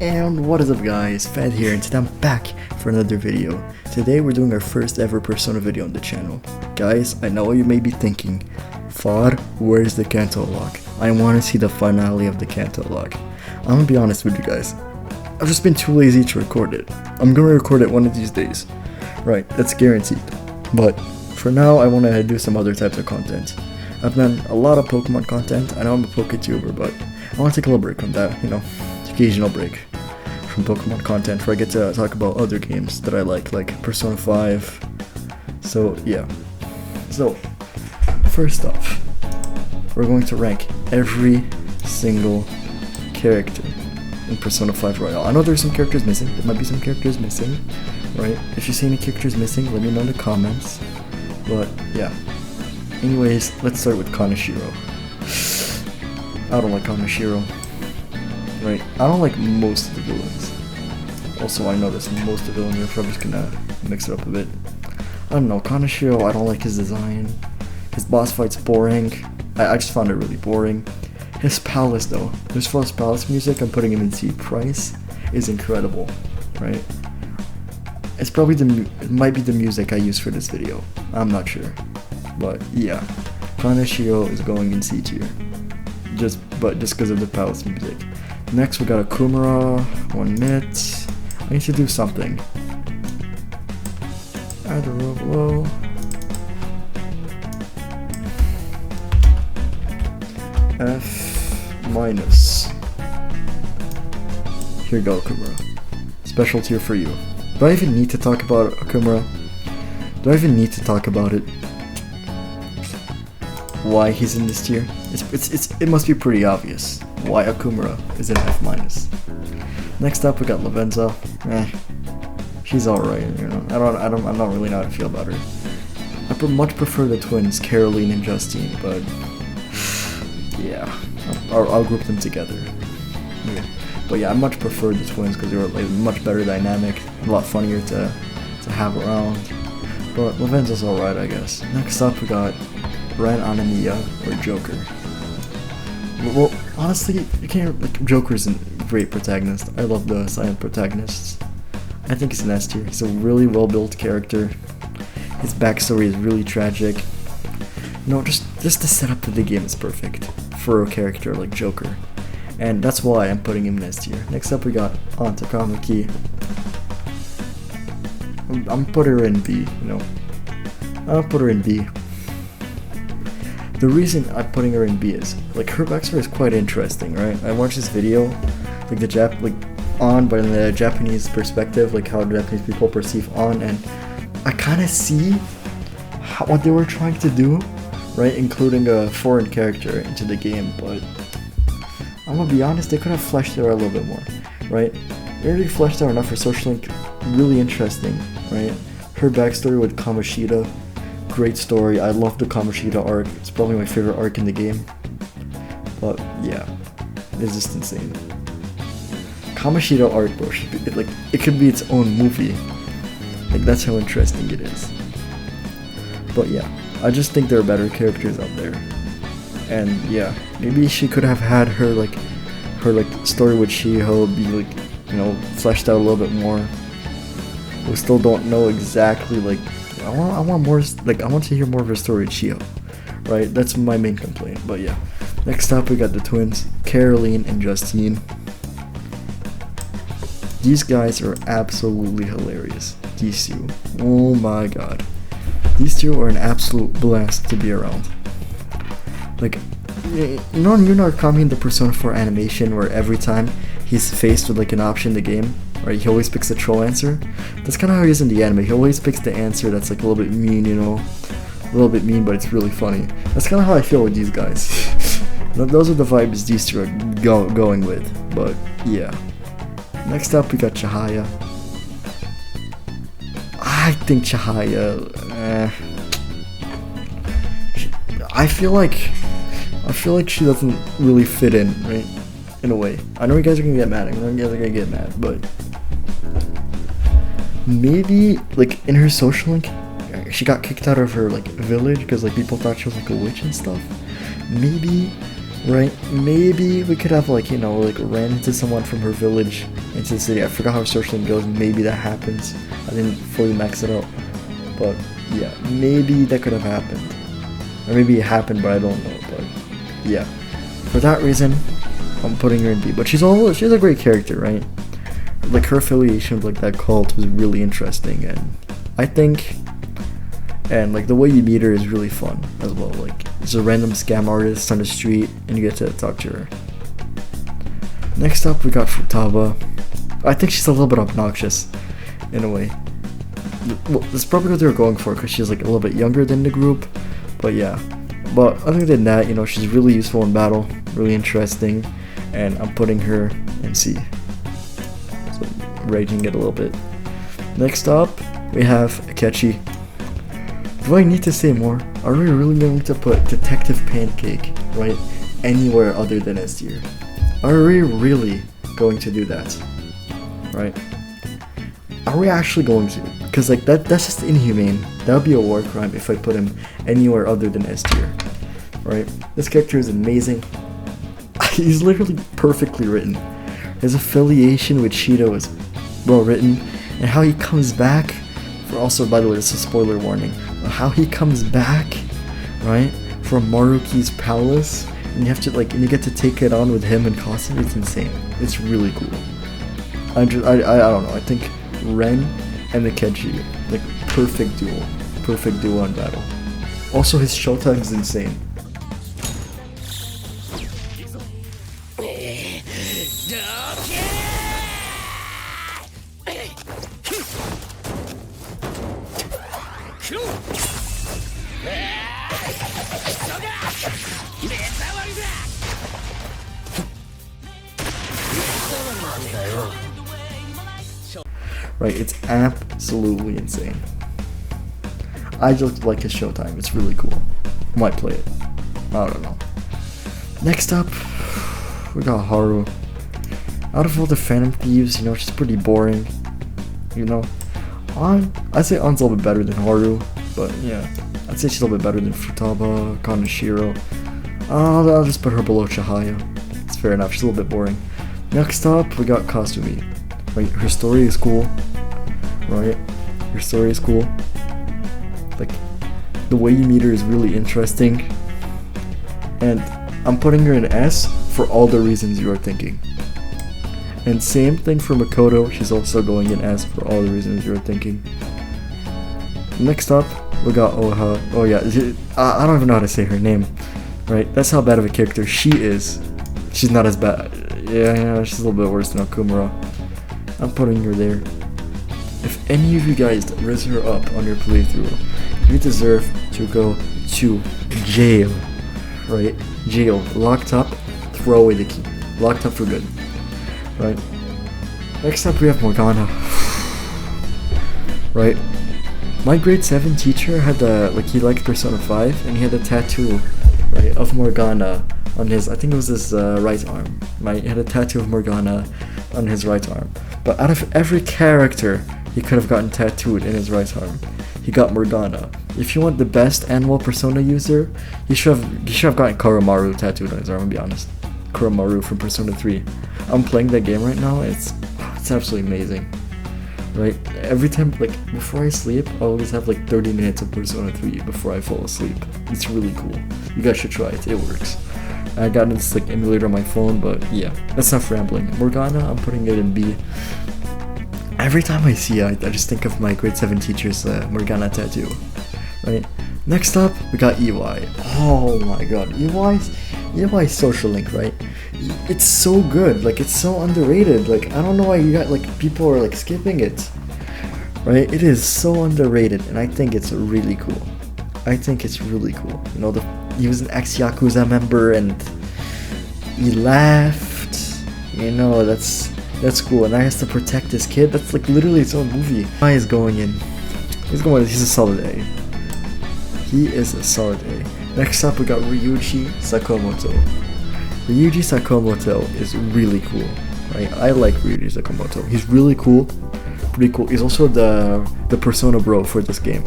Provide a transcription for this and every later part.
And what is up guys, Fed here, and today I'm back for another video. Today we're doing our first ever Persona video on the channel. Guys, I know what you may be thinking, Fod, where's the Kanto lock? I want to see the finale of the Kanto lock. I'm gonna be honest with you guys, I've just been too lazy to record it. I'm gonna record it one of these days. Right, that's guaranteed. But for now, I want to do some other types of content. I've done a lot of Pokemon content. I know I'm a PokeTuber, but I want to take a little break from that, occasional break from Pokemon content where I get to talk about other games that I like Persona 5. So yeah. So first off, we're going to rank every single character in Persona 5 Royal. I know there's some characters missing. There might be some characters missing, right? If you see any characters missing, let me know in the comments. But yeah. Anyways, let's start with Kaneshiro. I don't like Kaneshiro. Right? I don't like most of the villains. Also, I noticed most of the villains are probably just gonna mix it up a bit. I don't know, Kaneshiro, I don't like his design. His boss fight's boring. I just found it really boring. His palace though, his first palace music, I'm putting him in C price, is incredible, right? It's probably it might be the music I use for this video. I'm not sure. But yeah, Kaneshiro is going in C tier. Just because of the palace music. Next we got Akumura, 1 minute. I need to do something. Add a row below. F minus. Here you go, Akumura. Special tier for you. Do I even need to talk about Akumura? Do I even need to talk about it? Why he's in this tier? It must be pretty obvious why Akumura is in F minus. Next up we got Lavenza. She's alright, I'm not really know how to feel about her. I much prefer the twins, Caroline and Justine, but yeah, I'll group them together. Yeah. But yeah, I much prefer the twins because they were like much better dynamic, a lot funnier to have around. But Lavenza's alright, I guess. Next up we got Ren Anamiya or Joker. Well, honestly, you can't. Joker's a great protagonist. I love the silent protagonists. I think he's an S tier. He's a really well-built character. His backstory is really tragic. Just the setup to the game is perfect for a character like Joker, and that's why I'm putting him in S tier. Next up, we got Anta Kamaki. I'm put her in B. I'll put her in B. The reason I'm putting her in B is her backstory is quite interesting, right? I watched this video, by the Japanese perspective, how Japanese people perceive An, and I kind of see what they were trying to do, right? Including a foreign character into the game, but I'm gonna be honest, they could have fleshed her out a little bit more, right? They already fleshed out enough for Social Link, really interesting, right? Her backstory with Kamoshida. Great story. I love the Kamoshida arc. It's probably my favorite arc in the game. But yeah, it's just insane. Kamoshida arc, bro, should be it could be its own movie. That's how interesting it is. But yeah, I just think there are better characters out there. And yeah, maybe she could have had her story with Shiho be fleshed out a little bit more. We still don't know exactly I want more. I want to hear more of her story with Shio, right? That's my main complaint. But yeah, next up we got the twins, Caroline and Justine. These guys are absolutely hilarious. These two, oh my god, these two are an absolute blast to be around. In Narukami in the Persona 4 animation, where every time he's faced with an option in the game, right, he always picks the troll answer. That's kind of how he is in the anime. He always picks the answer that's a little bit mean, a little bit mean, but it's really funny. That's kind of how I feel with these guys. Those are the vibes these two are going with. But yeah. Next up we got Chihaya. I think Chihaya. I feel like she doesn't really fit in, right? In a way. I know you guys are gonna get mad. But maybe in her Social Link, she got kicked out of her village because people thought she was a witch and stuff. Maybe right? Maybe we could have like, you know, like ran into someone from her village into the city. I forgot how her social link goes. Maybe that happens. I didn't fully max it out, but yeah, maybe that could have happened, or maybe it happened, but I don't know. But yeah, for that reason, I'm putting her in B. But she's a great character, right? Like her affiliation with like that cult was really interesting, and I think, and like the way you meet her is really fun as well. Like it's a random scam artist on the street, and you get to talk to her. Next up, we got Futaba. I think she's a little bit obnoxious, in a way. Well, that's probably what they were going for, because she's like a little bit younger than the group. But yeah. But other than that, you know, she's really useful in battle, really interesting, and I'm putting her in C. So raging it a little bit. Next up, we have Akesi. Do I need to say more? Are we really going to put Detective Pancake, right, anywhere other than S tier? Are we really going to do that? Right? Are we actually going to? Because like that's just inhumane. That would be a war crime if I put him anywhere other than S tier. Right? This character is amazing. He's literally perfectly written. His affiliation with Shido is well written, and how he comes back. For also, by the way, this is a spoiler warning. How he comes back, right, from Maruki's palace, and you have to like, and you get to take it on with him and costume. It's insane. It's really cool. I don't know. I think Ren and Akesi, like perfect duo in battle. Also, his showtime is insane. Right, it's absolutely insane. I just like his showtime, it's really cool. Might play it. I don't know. Next up, we got Haru. Out of all the Phantom Thieves, you know, she's pretty boring. You know, I'd say An's a little bit better than Haru, but yeah, I'd say she's a little bit better than Futaba, Kaneshiro. I'll just put her below Chihaya. It's fair enough, she's a little bit boring. Next up, we got Kasumi. Right, her story is cool. Right, her story is cool. Like, the way you meet her is really interesting. And I'm putting her in S for all the reasons you are thinking. And same thing for Makoto, she's also going in S for all the reasons you are thinking. Next up, we got Oha. Oh yeah, I don't even know how to say her name. Right, that's how bad of a character she is. She's not as bad. Yeah, she's a little bit worse than Okumura. I'm putting her there. If any of you guys raise her up on your playthrough, you deserve to go to jail. Right? Jail. Locked up, throw away the key. Locked up for good. Right? Next up we have Morgana. Right? My grade 7 teacher had he liked Persona 5, and he had a tattoo, right, of Morgana on his, I think it was his right arm. Right? He had a tattoo of Morgana on his right arm. But out of every character he could have gotten tattooed in his right arm, he got Morgana. If you want the best animal Persona user, he should have gotten Koromaru tattooed on his arm, to be honest. Koromaru from Persona 3. I'm playing that game right now, it's absolutely amazing. Right? Every time, like, before I sleep, I always have like 30 minutes of Persona 3 before I fall asleep. It's really cool. You guys should try it, it works. I got this like emulator on my phone, but yeah, that's enough rambling. Morgana, I'm putting it in B. Every time I see it, I just think of my grade 7 teacher's Morgana tattoo. Right? Next up, we got EY. Oh my god, EY's social link, right? It's so good, like it's so underrated. Like I don't know why you got like people are like skipping it. Right? It is so underrated, and I think it's really cool. You know, he was an ex-Yakuza member and he left. You know, that's cool. And I has to protect this kid. That's like literally its own movie. Why is going in? He's a solid A. He is a solid A. Next up, we got Ryuji Sakamoto. Ryuji Sakamoto is really cool. Right? I like Ryuji Sakamoto. He's really cool. Pretty cool. He's also the Persona bro for this game.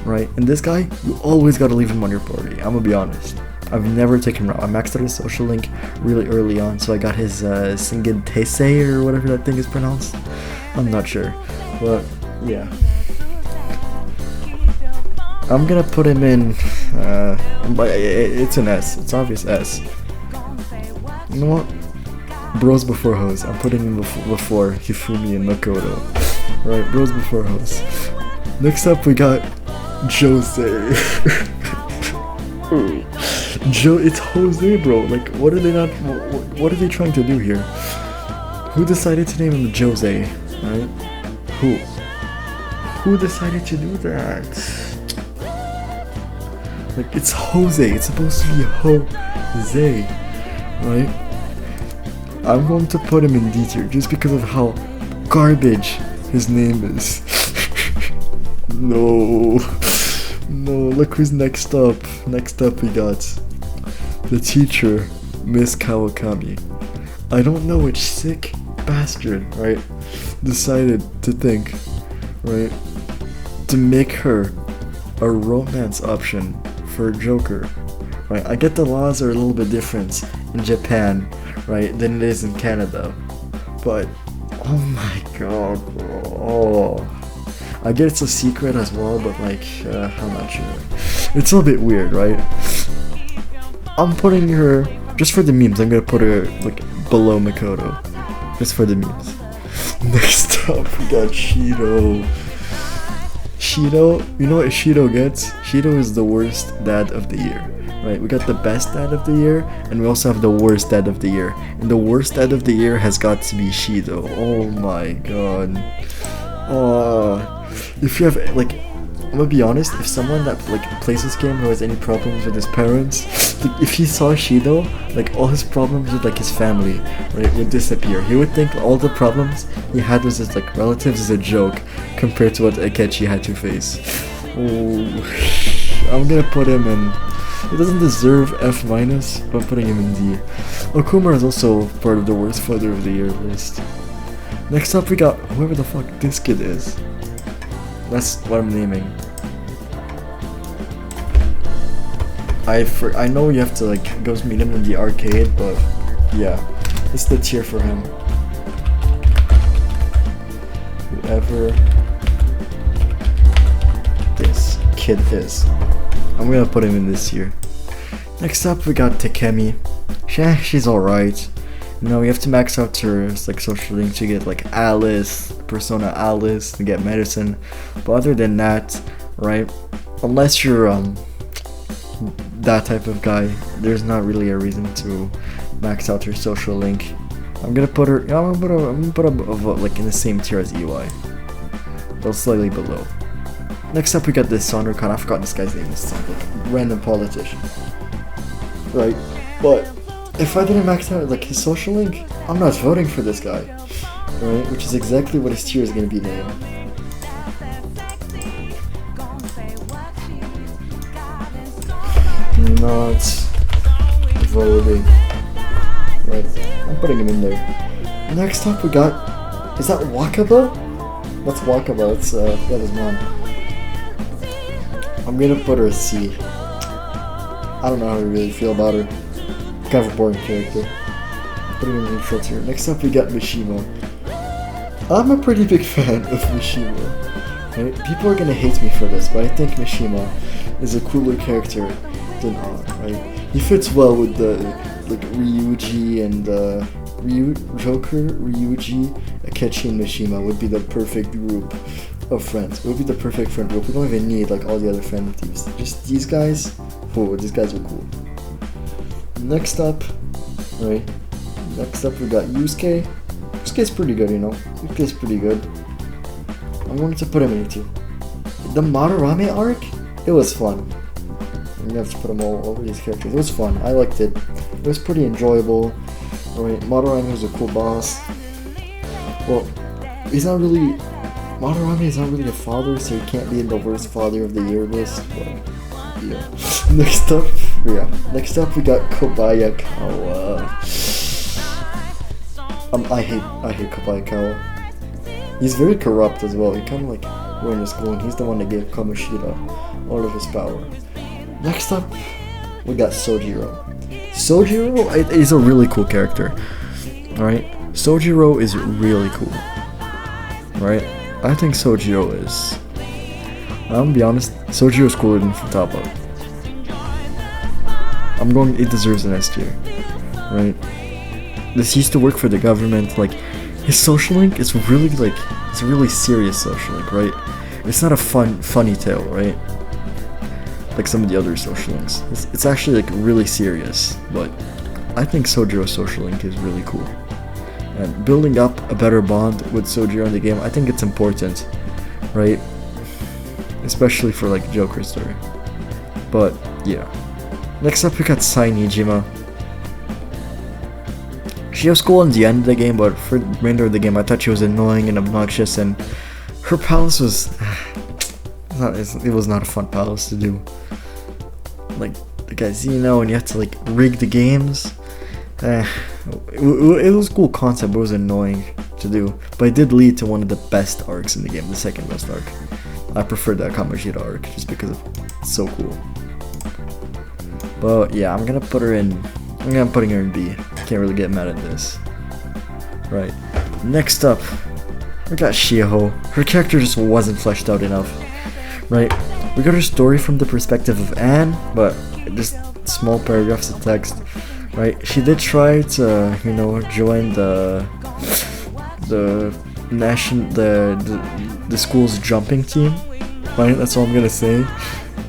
Right? And this guy, you always gotta leave him on your party. I'm gonna be honest. I've never taken him out. I maxed out his social link really early on, so I got his Singin Teisei or whatever that thing is pronounced. I'm not sure, but yeah. I'm gonna put him in, but it's an S. It's obvious S. You know what? Bros before hoes. I'm putting him before Hifumi and Makoto. Right, bros before hoes. Next up we got Jose. It's Jose, bro. Like, what are they not? What are they trying to do here? Who decided to name him Jose? Right? Who decided to do that? Like, it's Jose. It's supposed to be Jose, right? I'm going to put him in D tier just because of how garbage his name is. No, look who's next up. Next up we got the teacher, Miss Kawakami. I don't know which sick bastard, right, decided to think, right, to make her a romance option for Joker, right? I get the laws are a little bit different in Japan, right, than it is in Canada, but oh my god, bro. Oh, I get it's a secret as well, but like, I'm not sure. It's a little bit weird, right? I'm putting her, just for the memes, I'm gonna put her like below Makoto, just for the memes. Next up, we got Shido. Shido, you know what Shido gets? Shido is the worst dad of the year, right? We got the best dad of the year, and we also have the worst dad of the year. And the worst dad of the year has got to be Shido. Oh my god. If you have, like, I'm gonna be honest, if someone that like plays this game who has any problems with his parents, like, if he saw Shido, like all his problems with like his family, right, would disappear. He would think all the problems he had with his like relatives is a joke compared to what Akesi had to face. Oh, I'm gonna put him in. He doesn't deserve F-, but I'm putting him in D. Okuma is also part of the worst father of the year list. Next up we got whoever the fuck this kid is. That's what I'm naming. I know you have to like go meet him in the arcade, but yeah, it's the tier for him. Whoever this kid is, I'm gonna put him in this tier. Next up we got Takemi. She's alright. You know, you have to max out her like social link to get like Alice, Persona Alice, to get medicine. But other than that, right, unless you're that type of guy, there's not really a reason to max out her social link. I'm gonna put her, I'm gonna put her like in the same tier as EY, but slightly below. Next up we got this Sondercon. I forgot this guy's name. This like random politician, right? But if I didn't max out like his social link, I'm not voting for this guy, right? Which is exactly what his tier is gonna be named. Not voting. Right, I'm putting him in there. Next up we got, is that Wakaba? That's Wakaba, it's that his mom. I'm gonna put her a C. I don't know how I really feel about her. Kind of a boring character. Putting him in neutral tier. Next up we got Mishima. I'm a pretty big fan of Mishima. Right? People are gonna hate me for this, but I think Mishima is a cooler character than On, right? He fits well with the like Ryuji and Joker, Ryuji, Akechi, and Mishima would be the perfect group of friends. It would be the perfect friend group. We don't even need like all the other friend teams. Just these guys. Oh, these guys are cool. Next up, right? Next up we got Yusuke. Yusuke's pretty good, you know. Yusuke's pretty good. I wanted to put him in here too. The Madarame arc, it was fun. I'm gonna have to put them all over these characters. It was fun. I liked it. It was pretty enjoyable. Alright, Madarame was a cool boss. Well, Madarame is not really a father, so he can't be in the worst father of the year list. But yeah. Next up we got Kobayakawa. I hate Kobayakawa. He's very corrupt as well. He kind of like wearing his clone. He's the one that gave Kamoshida all of his power. Next up we got Sojiro. Sojiro is a really cool character. Alright? Sojiro is really cool. Right? I think Sojiro is. I'm gonna be honest, Sojiro's cooler than Futaba. I'm going, it deserves an S tier. Right? This used to work for the government, like, his social link is really, like, it's a really serious social link, right? It's not a funny tale, right? Like some of the other social links. It's actually, like, really serious, but I think Sojiro's social link is really cool. And building up a better bond with Sojiro in the game, I think it's important, right? Especially for, like, Joker's story. But, yeah. Next up, we got Sai Nijima. She was cool in the end of the game, but for the remainder of the game, I thought she was annoying and obnoxious, and her palace was... it was not a fun palace to do. Like, the casino, and you have to, like, rig the games. It was a cool concept, but it was annoying to do. But it did lead to one of the best arcs in the game, the second best arc. I prefer that Kamoshida arc, just because it's so cool. But yeah, I'm putting her in B. Can't really get mad at this. Right. Next up, we got Shiho. Her character just wasn't fleshed out enough. Right. We got her story from the perspective of Anne, but just small paragraphs of text. Right. She did try to, you know, join the school's jumping team. Right. That's all I'm gonna say.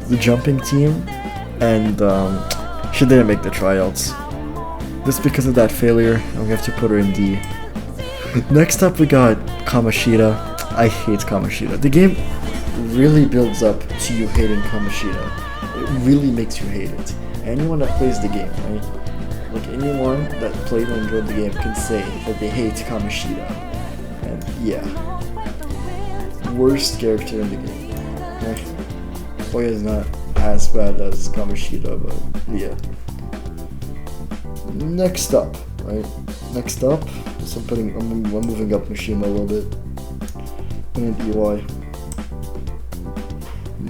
The jumping team, and she didn't make the tryouts. Just because of that failure, I'm gonna have to put her in D. Next up, we got Kamoshida. I hate Kamoshida. The game really builds up to you hating Kamoshida. It really makes you hate it. Anyone that plays the game, right? Like, anyone that played and enjoyed the game can say that they hate Kamoshida. And yeah. Worst character in the game. Oya is not as bad as Kamoshida, but yeah. Next up, right? Next up, so I'm moving up Mishima a little bit. And EY.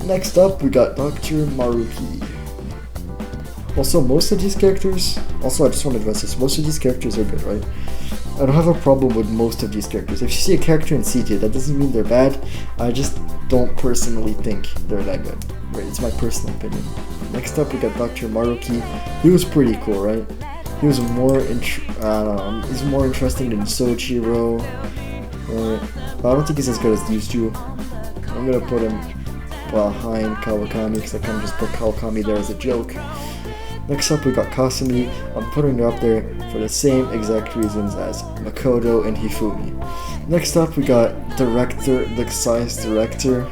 Next up, we got Dr. Maruki. Also, most of these characters, I just want to address this, most of these characters are good, right? I don't have a problem with most of these characters. If you see a character in C tier, that doesn't mean they're bad. I just don't personally think they're that good. Right, it's my personal opinion. Next up, we got Dr. Maruki. He was pretty cool, right? He was more he's more interesting than Sojiro. But I don't think he's as good as these two. I'm gonna put him behind Kawakami because I kind of just put Kawakami there as a joke. Next up, we got Kasumi. I'm putting her up there for the same exact reasons as Makoto and Hifumi. Next up, we got the science director.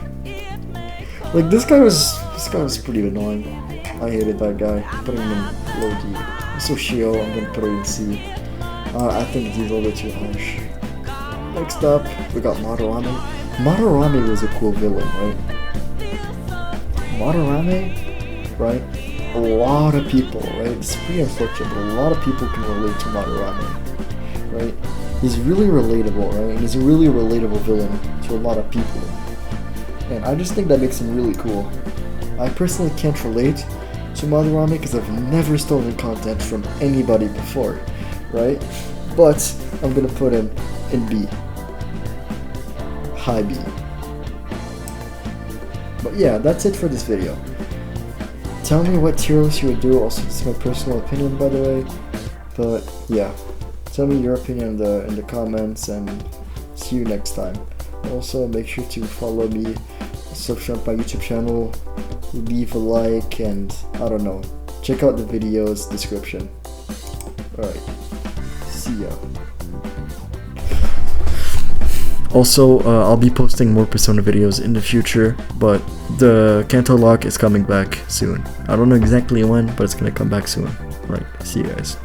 Like, this guy was pretty annoying. I hated that guy. Putting him in low D. So Shio, I'm gonna put her in C. I think he's a little bit too harsh. Next up, we got Madarame. Madarame was a cool villain, right? Madarame, right? A lot of people, right? It's pretty unfortunate, but a lot of people can relate to Madarame, right? He's really relatable, right? And he's a really relatable villain to a lot of people. And I just think that makes him really cool. I personally can't relate to Madarame because I've never stolen content from anybody before, right? But I'm gonna put him in B. High B. But yeah, that's it for this video. Tell me what tier list you would do. Also, this is my personal opinion, by the way. But yeah, tell me your opinion in the comments, and see you next time. Also, make sure to follow me, subscribe to my YouTube channel, leave a like, and I don't know, check out the video's description. Alright, see ya. Also, I'll be posting more Persona videos in the future, but the Kanto lock is coming back soon. I don't know exactly when, but it's gonna come back soon. Alright, see you guys.